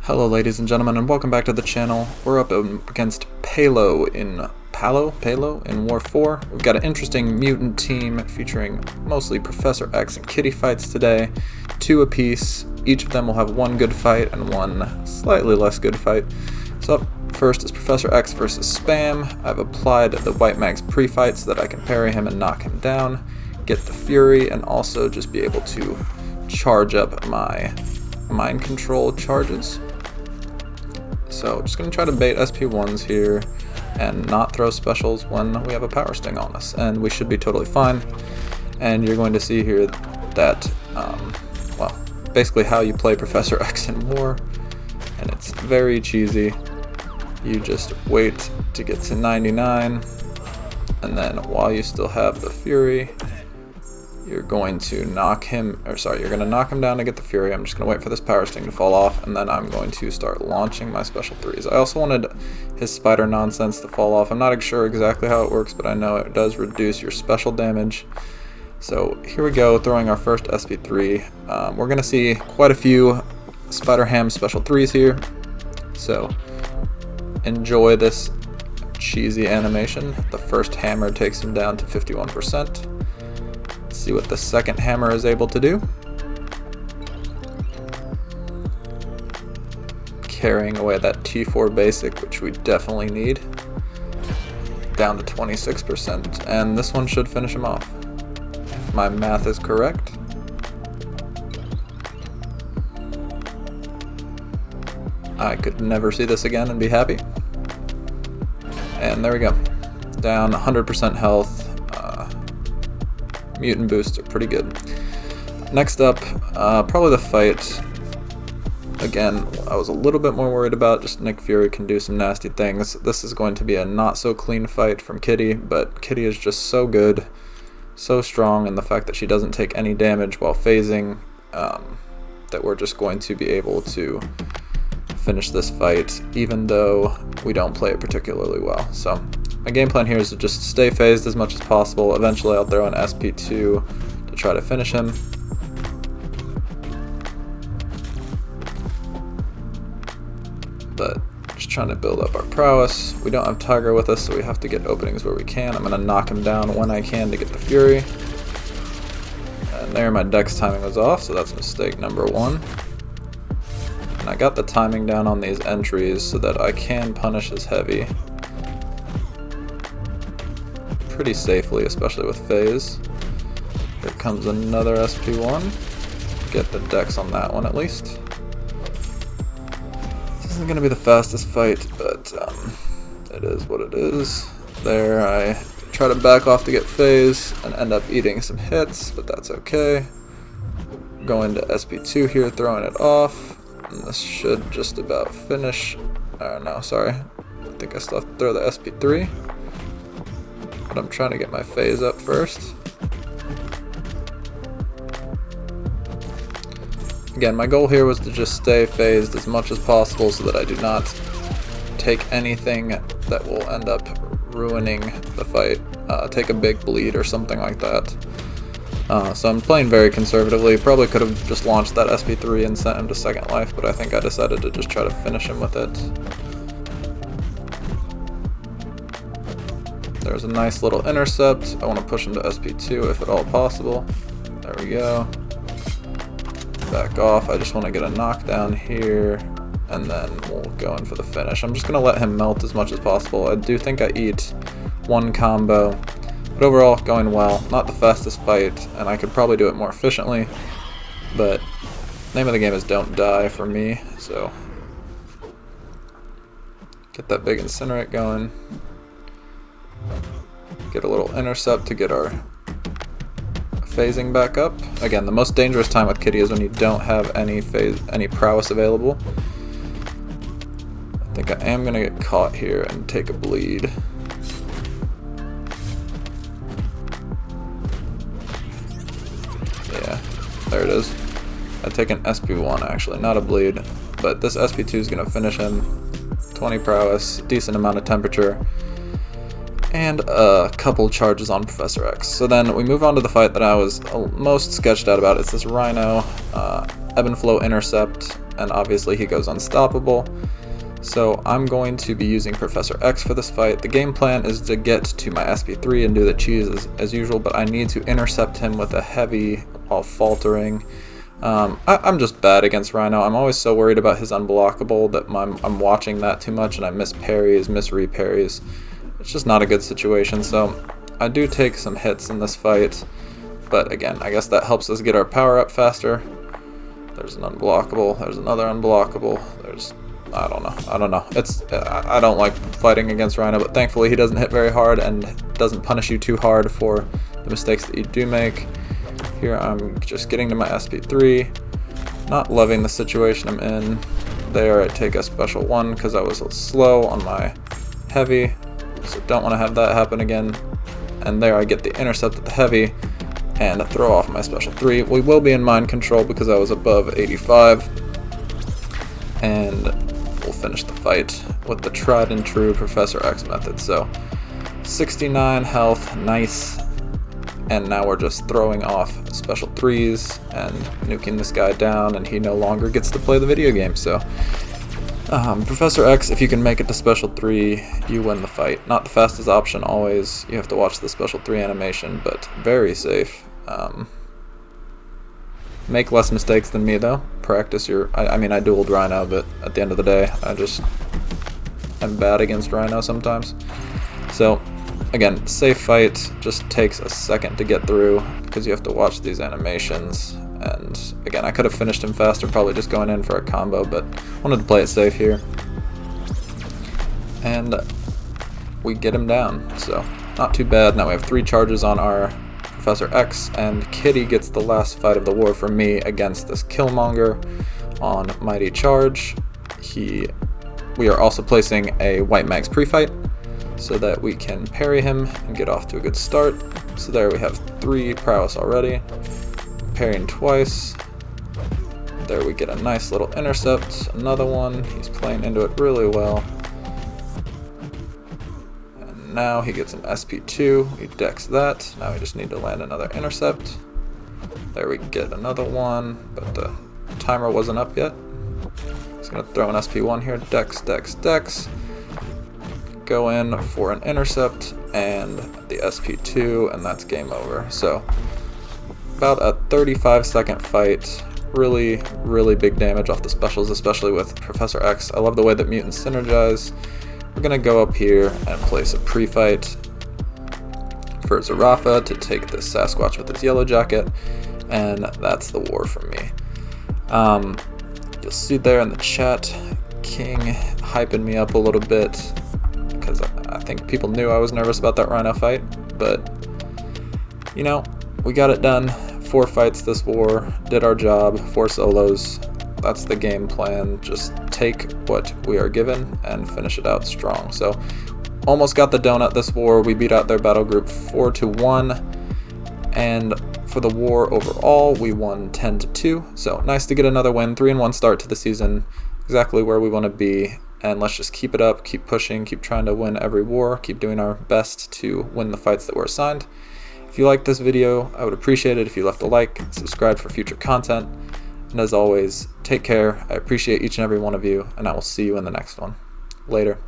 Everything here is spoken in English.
Hello ladies and gentlemen, and welcome back to the channel. We're up against PALO in War 4. We've got an interesting mutant team featuring mostly Professor X and Kitty fights today, 2 apiece. Each of them will have 1 good fight and 1 slightly less good fight. So up first is Professor X versus Spam. I've applied the White Mag's pre-fight so that I can parry him and knock him down, get the Fury, and also just be able to charge up my mind control charges. So just going to try to bait SP1s here and not throw specials when we have a power sting on us, and we should be totally fine. And you're going to see here that, well, basically how you play Professor X in War, and it's very cheesy. You just wait to get to 99, and then while you still have the Fury, you're going to knock him, you're going to knock him down to get the Fury. I'm just going to wait for this power sting to fall off, and then I'm going to start launching my special 3s. I also wanted his spider nonsense to fall off. I'm not sure exactly how it works, but I know it does reduce your special damage. So here we go, throwing our first SP3. We're going to see quite a few Spider Ham special 3s here, so enjoy this cheesy animation. The first hammer takes him down to 51%. See what the second hammer is able to do. Carrying away that T4 basic, which we definitely need, down to 26%, and this one should finish him off, if my math is correct. I could never see this again and be happy. And there we go. Down 100% health. Mutant boosts are pretty good. Next up, probably the fight. Again, I was a little bit more worried about just Nick Fury can do some nasty things. This is going to be a not so clean fight from Kitty, but Kitty is just so good, so strong, and the fact that she doesn't take any damage while phasing, that we're just going to be able to finish this fight, even though we don't play it particularly well. So my game plan here is to just stay phased as much as possible. Eventually I'll throw an SP2 to try to finish him. But just trying to build up our prowess. We don't have Tiger with us, so we have to get openings where we can. I'm going to knock him down when I can to get the Fury. And there, my dex timing was off, so that's mistake number 1. And I got the timing down on these entries so that I can punish his heavy pretty safely, especially with phase. Here comes another SP1. Get the dex on that one at least. This isn't going to be the fastest fight, but it is what it is. There, I try to back off to get phase and end up eating some hits, but that's okay. Going to SP2 here, throwing it off, and this should just about finish. No, sorry. I think I still have to throw the SP3. But I'm trying to get my phase up first. Again, my goal here was to just stay phased as much as possible so that I do not take anything that will end up ruining the fight, take a big bleed or something like that. So I'm playing very conservatively. Probably could have just launched that SP3 and sent him to second life, but I think I decided to just try to finish him with it. There's a nice little intercept. I want to push him to SP2 if at all possible. There we go. Back off. I just want to get a knockdown here, and then we'll go in for the finish. I'm just going to let him melt as much as possible. I do think I eat 1 combo, but overall going well. Not the fastest fight, and I could probably do it more efficiently, but name of the game is don't die for me, so get that big incinerate going. Get a little intercept to get our phasing back up. Again, the most dangerous time with Kitty is when you don't have any prowess available. I think I am going to get caught here and take a bleed. Yeah, there it is. I take an SP1 actually, not a bleed, but this SP2 is going to finish him. 20 prowess, decent amount of temperature, and a couple charges on Professor X. So then we move on to the fight that I was most sketched out about. It's this Rhino, ebb and flow intercept. and obviously he goes unstoppable. So I'm going to be using Professor X for this fight. The game plan is to get to my SP3 and do the cheese as usual, but I need to intercept him with a heavy while faltering. I'm just bad against Rhino. I'm always so worried about his unblockable that I'm watching that too much, and I miss parries, miss re-parries. It's just not a good situation, so I do take some hits in this fight, but again, I guess that helps us get our power up faster. There's an unblockable, there's another unblockable, there's... I don't know. I don't like fighting against Rhino, but thankfully he doesn't hit very hard and doesn't punish you too hard for the mistakes that you do make. Here I'm just getting to my SP3, not loving the situation I'm in. There I take a special 1 because I was slow on my heavy, so don't want to have that happen again. And there I get the intercept at the heavy and throw off my special 3. We will be in mind control because I was above 85. And we'll finish the fight with the tried and true Professor X method. So 69 health, nice. And now we're just throwing off special 3s and nuking this guy down, and he no longer gets to play the video game. So Professor X, if you can make it to special 3, you win the fight. Not the fastest option always. You have to watch the special 3 animation, but very safe. Make less mistakes than me though. Practice your... I mean, I dueled Rhino, but at the end of the day, I'm bad against Rhino sometimes. So, again, safe fight. Just takes a second to get through because you have to watch these animations. And again, I could have finished him faster, probably just going in for a combo, but wanted to play it safe here. And we get him down, so not too bad. Now we have 3 charges on our Professor X, and Kitty gets the last fight of the war for me against this Killmonger on Mighty Charge. We are also placing a White Max pre-fight so that we can parry him and get off to a good start. So there we have 3 prowess already. Parrying twice. There we get a nice little intercept. Another one. He's playing into it really well. Now he gets an SP2, he decks that. Now we just need to land another intercept. There we get another one, but the timer wasn't up yet. Just gonna throw an SP1 here, dex. Go in for an intercept and the SP2, and that's game over. So about a 35-second fight. Really big damage off the specials, especially with Professor X. I love the way that mutants synergize. We're going to go up here and place a pre-fight for Zarafa to take this Sasquatch with his yellow jacket, and that's the war for me. You'll see there in the chat, King hyping me up a little bit, because I think people knew I was nervous about that Rhino fight, but, you know, we got it done. 4 fights this war, did our job, 4 solos. That's the game plan. Just take what we are given and finish it out strong. So almost got the donut this war. We beat out their battle group 4-1, and for the war overall we won 10-2. So nice to get another win. 3-1 start to the season, exactly where we want to be. And let's just keep it up, keep pushing, keep trying to win every war, keep doing our best to win the fights that we're assigned. If you liked this video, I would appreciate it if you left a like, subscribe for future content. And as always, take care. I appreciate each and every one of you, and I will see you in the next one. Later.